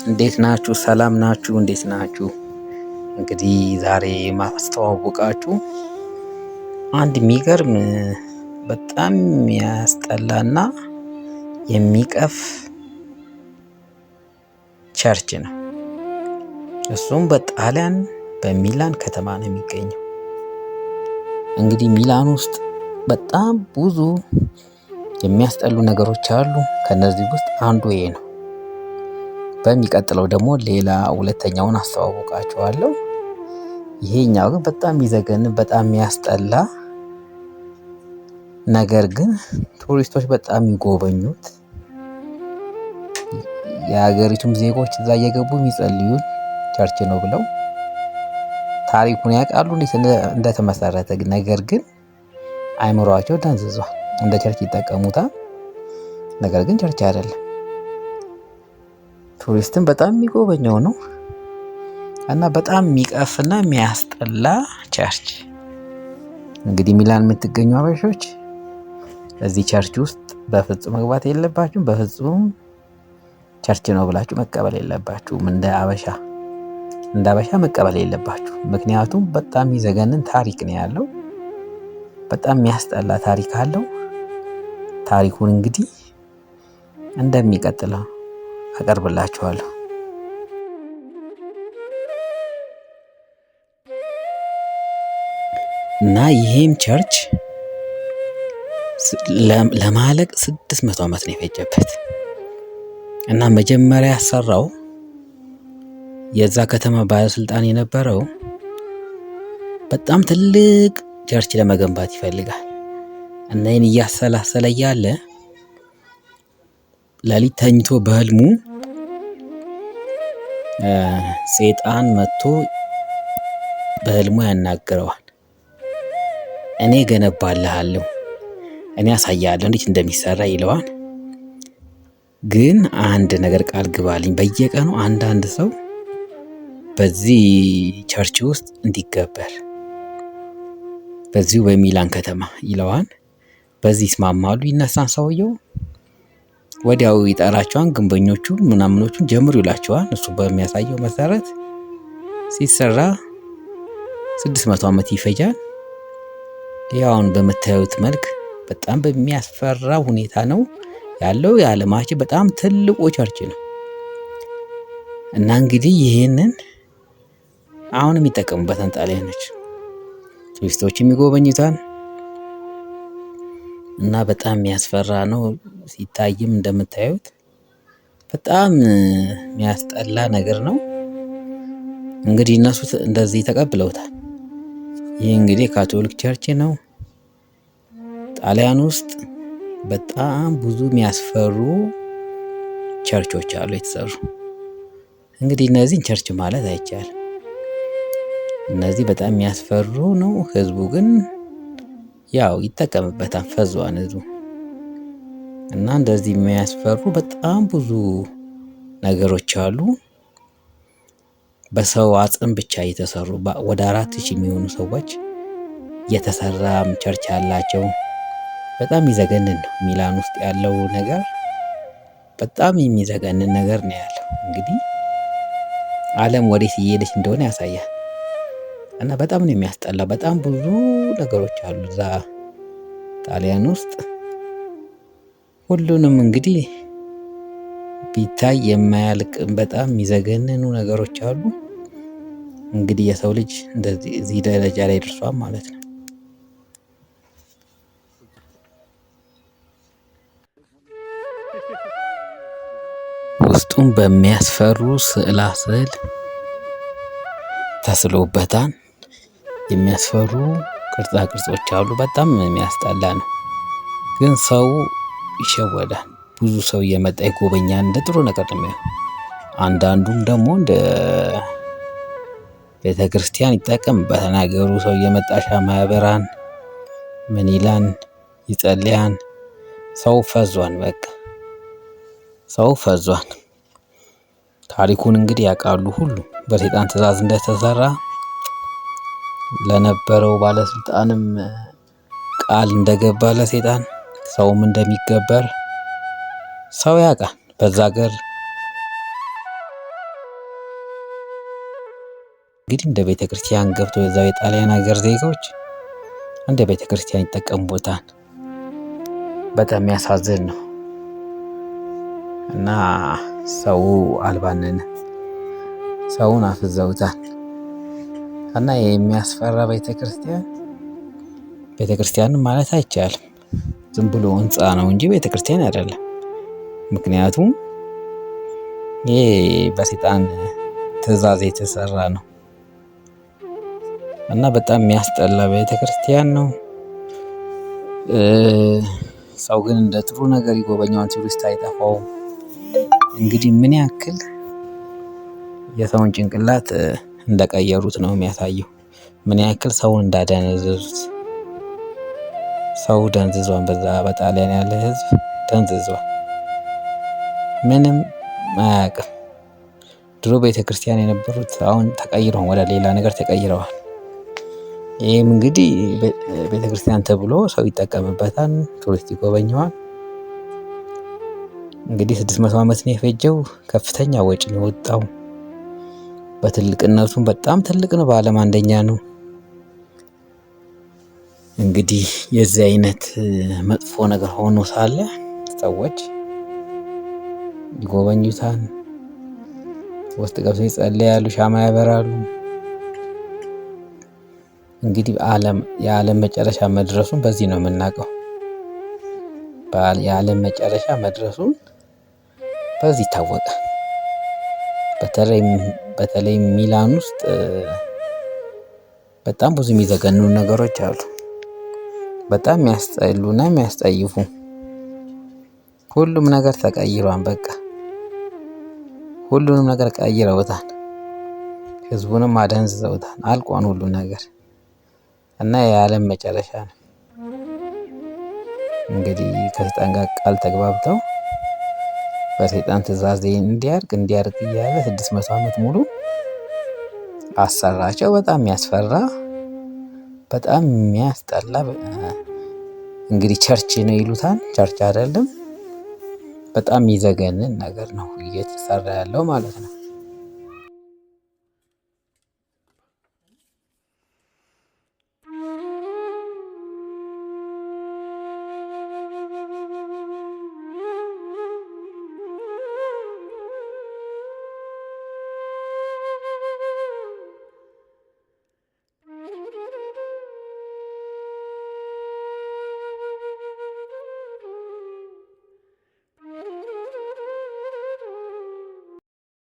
እንዴት ናችሁ? ሰላም ናችሁ? እንዴት ናችሁ? እንግዲህ ዛሬ ማስተዋወቃችሁ አንድ የሚገርም በጣም የሚያስጠላና የሚቀፍ ቸርች ነው። እሱም በጣሊያን በሚላን ከተማ ነው የሚገኘው። እንግዲህ ሚላን ውስጥ በጣም ብዙ የሚያስጠሉ ነገሮች አሉ። ከነዚህ ውስጥ አንዱ ይሄ ነው። በሚቀጥለው ደግሞ ሌላ ሁለተኛውን አስተዋውቃችኋለሁ። ይሄኛው ግን በጣም የሚዘገን በጣም የሚያስጠላ ነገር ግን ቱሪስቶች በጣም የሚጎበኙት የሀገሪቱም ዜጎች እዛ እየገቡ የሚጸልዩት ቸርች ነው ብለው ታሪኩን ያውቃሉ እንዴት እንደተመሰረተ። ነገር ግን አይምሯቸው ደንዝዟል። እንደ ቸርች ይጠቀሙታል፣ ነገር ግን ቸርች አይደለም። ቱሪስትን በጣም የሚጎበኘው ነው እና በጣም የሚቀፍና የሚያስጠላ ቸርች። እንግዲህ ሚላን የምትገኙ አበሾች እዚህ ቸርች ውስጥ በፍጹም መግባት የለባችሁም። በፍጹም ቸርች ነው ብላችሁ መቀበል የለባችሁም። እንደ አበሻ መቀበል የለባችሁ። ምክንያቱም በጣም የሚዘገንን ታሪክ ነው ያለው። በጣም የሚያስጠላ ታሪክ አለው። ታሪኩን እንግዲህ እንደሚቀጥለው አቀርብላችኋለሁ። እና ይሄም ቸርች ለማለቅ 600 ዓመት ነው የፈጀበት። እና መጀመሪያ ያሰራው የዛ ከተማ ባለስልጣን የነበረው በጣም ትልቅ ቸርች ለመገንባት ይፈልጋል። እና ይህን እያሰላሰለ እያለ ሌሊት ተኝቶ በህልሙ ሰይጣን መጥቶ በህልሙ ያናግረዋል። እኔ ገነባልሃለሁ፣ እኔ አሳያለሁ እንዴት እንደሚሰራ ይለዋል። ግን አንድ ነገር ቃል ግባልኝ፣ በየቀኑ አንዳንድ ሰው በዚህ ቸርች ውስጥ እንዲገበር በዚሁ በሚላን ከተማ ይለዋል። በዚህ ይስማማሉ። ይነሳን ሰውየው ወዲያው ይጠራቸዋል። ግንበኞቹ ምናምኖቹን ጀምሩ ይላቸዋል። እሱ በሚያሳየው መሰረት ሲሰራ 600 ዓመት ይፈጃል። ያውን በምታዩት መልክ በጣም በሚያስፈራ ሁኔታ ነው ያለው። የዓለማችን በጣም ትልቁ ቸርች ነው። እና እንግዲህ ይህንን አሁን የሚጠቀሙበትን ጣሊያኖች ቱሪስቶች የሚጎበኙታል። እና በጣም የሚያስፈራ ነው። ሲታይም እንደምታዩት በጣም የሚያስጠላ ነገር ነው። እንግዲህ እነሱ እንደዚህ ተቀብለውታል። ይህ እንግዲህ ካቶሊክ ቸርች ነው። ጣሊያን ውስጥ በጣም ብዙ የሚያስፈሩ ቸርቾች አሉ የተሰሩ። እንግዲህ እነዚህን ቸርች ማለት አይቻልም። እነዚህ በጣም የሚያስፈሩ ነው። ህዝቡ ግን ያው ይጠቀምበታል። ፈዟን ህዝቡ። እና እንደዚህ የሚያስፈሩ በጣም ብዙ ነገሮች አሉ። በሰው አጽም ብቻ የተሰሩ ወደ 4000 የሚሆኑ ሰዎች የተሰራ ቸርች አላቸው። በጣም የሚዘገንን ነው። ሚላን ውስጥ ያለው ነገር በጣም የሚዘገንን ነገር ነው ያለው። እንግዲህ ዓለም ወዴት እየሄደች እንደሆነ ያሳያል። እና በጣም ነው የሚያስጠላ። በጣም ብዙ ነገሮች አሉ እዛ ጣሊያን ውስጥ። ሁሉንም እንግዲህ ቢታይ የማያልቅ በጣም የሚዘገንኑ ነገሮች አሉ። እንግዲህ የሰው ልጅ እንደዚህ እዚህ ደረጃ ላይ ደርሷል ማለት ነው። ውስጡም በሚያስፈሩ ስዕል ተስሎበታል። የሚያስፈሩ ቅርጻ ቅርጾች አሉ። በጣም የሚያስጠላ ነው። ግን ሰው ይሸወዳል። ብዙ ሰው እየመጣ ይጎበኛል። እንደ ጥሩ ነገር ነው። አንዳንዱም ደግሞ እንደ ቤተክርስቲያን ይጠቀምበታል። ሀገሩ ሰው እየመጣ ሻማ ያበራን፣ ምን ይላን፣ ይጸልያን። ሰው ፈዟን። በቃ ሰው ፈዟን። ታሪኩን እንግዲህ ያውቃሉ ሁሉ። በሰይጣን ትእዛዝ እንደተሰራ ለነበረው ባለስልጣንም ቃል እንደገባ ለሰይጣን ሰውም እንደሚገበር ሰው ያውቃል። በዛ ሀገር እንግዲህ እንደ ቤተ ክርስቲያን ገብቶ የዛው የጣሊያን ሀገር ዜጋዎች እንደ ቤተ ክርስቲያን ይጠቀሙበታል። በጣም የሚያሳዝን ነው እና ሰው አልባነነ፣ ሰውን አፍዘውታል እና የሚያስፈራ ቤተክርስቲያን ማለት አይቻልም። ዝም ብሎ ህንፃ ነው እንጂ ቤተክርስቲያን አይደለም። ምክንያቱም ይሄ በሰይጣን ትእዛዝ የተሰራ ነው እና በጣም የሚያስጠላ ቤተክርስቲያን ነው። ሰው ግን እንደ ጥሩ ነገር ይጎበኘዋል። ቱሪስት አይጠፋውም። እንግዲህ ምን ያክል የሰውን ጭንቅላት እንደቀየሩት ነው የሚያሳየው። ምን ያክል ሰውን እንዳደነዘዙት። ሰው ደንዝዟን፣ በዛ በጣሊያን ያለ ህዝብ ደንዝዟል። ምንም አያውቅም። ድሮ ቤተክርስቲያን የነበሩት አሁን ተቀይረዋል፣ ወደ ሌላ ነገር ተቀይረዋል። ይህም እንግዲህ ቤተክርስቲያን ተብሎ ሰው ይጠቀምበታል፣ ቱሪስት ይጎበኘዋል። እንግዲህ 600 ዓመት ነው የፈጀው። ከፍተኛ ወጪ ነው የወጣው። በትልቅነቱም በጣም ትልቅ ነው። በዓለም አንደኛ ነው። እንግዲህ የዚህ አይነት መጥፎ ነገር ሆኖ ሳለ ሰዎች ይጎበኙታል። ውስጥ ገብተው ይጸልያሉ፣ ሻማ ያበራሉ። እንግዲህ የዓለም መጨረሻ መድረሱን በዚህ ነው የምናውቀው። የዓለም መጨረሻ መድረሱን በዚህ ይታወቃል። በተለይ ሚላን ውስጥ በጣም ብዙ የሚዘገኑ ነገሮች አሉ። በጣም የሚያስጠሉና የሚያስጠይፉ። ሁሉም ነገር ተቀይሯል። በቃ ሁሉንም ነገር ቀይረውታል። ህዝቡንም አደንዝዘውታል። አልቋን ሁሉ ነገር እና የዓለም መጨረሻ ነው። እንግዲህ ከሰይጣን ጋር ቃል ተግባብተው በሰይጣን ትእዛዝ እንዲያርግ እያለ 600 ዓመት ሙሉ አሰራቸው። በጣም የሚያስፈራ፣ በጣም የሚያስጠላ። እንግዲህ ቸርች ነው ይሉታል። ቸርች አይደለም። በጣም የሚዘገንን ነገር ነው እየተሰራ ያለው ማለት ነው።